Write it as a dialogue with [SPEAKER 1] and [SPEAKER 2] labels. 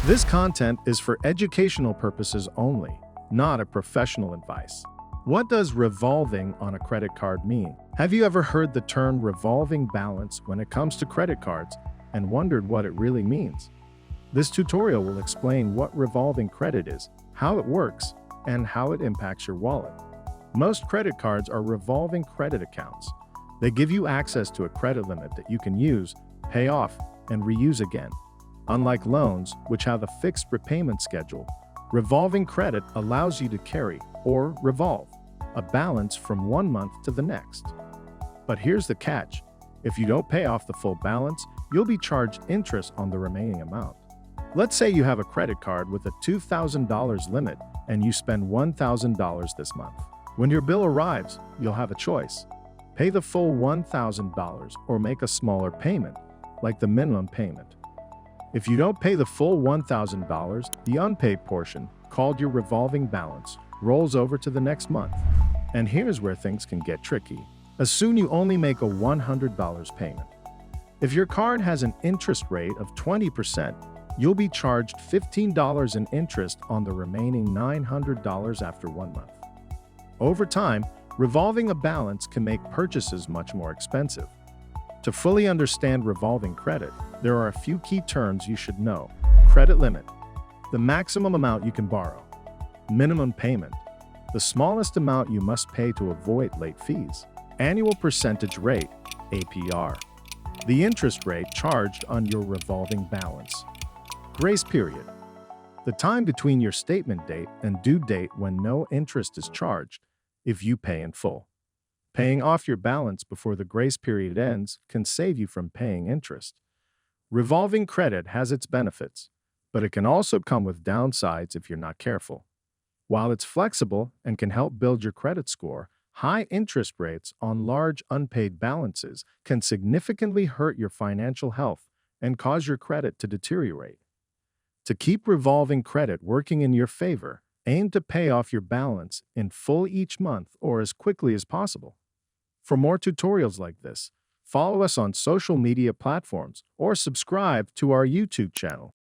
[SPEAKER 1] This content is for educational purposes only, not a professional advice. What does revolving on a credit card mean? Have you ever heard the term revolving balance when it comes to credit cards and wondered what it really means? This tutorial will explain what revolving credit is, how it works, and how it impacts your wallet. Most credit cards are revolving credit accounts. They give you access to a credit limit that you can use, pay off, and reuse again. Unlike loans, which have a fixed repayment schedule, revolving credit allows you to carry, or revolve, a balance from one month to the next. But here's the catch. If you don't pay off the full balance, you'll be charged interest on the remaining amount. Let's say you have a credit card with a $2,000 limit and you spend $1,000 this month. When your bill arrives, you'll have a choice. Pay the full $1,000 or make a smaller payment, like the minimum payment. If you don't pay the full $1,000, the unpaid portion, called your revolving balance, rolls over to the next month. And here's where things can get tricky. Assume you only make a $100 payment. If your card has an interest rate of 20%, you'll be charged $15 in interest on the remaining $900 after 1 month. Over time, revolving a balance can make purchases much more expensive. To fully understand revolving credit, there are a few key terms you should know. Credit limit, the maximum amount you can borrow. Minimum payment, the smallest amount you must pay to avoid late fees. Annual percentage rate, APR, the interest rate charged on your revolving balance. Grace period, the time between your statement date and due date when no interest is charged if you pay in full. Paying off your balance before the grace period ends can save you from paying interest. Revolving credit has its benefits, but it can also come with downsides if you're not careful. While it's flexible and can help build your credit score, high interest rates on large unpaid balances can significantly hurt your financial health and cause your credit to deteriorate. To keep revolving credit working in your favor, aim to pay off your balance in full each month or as quickly as possible. For more tutorials like this, follow us on social media platforms or subscribe to our YouTube channel.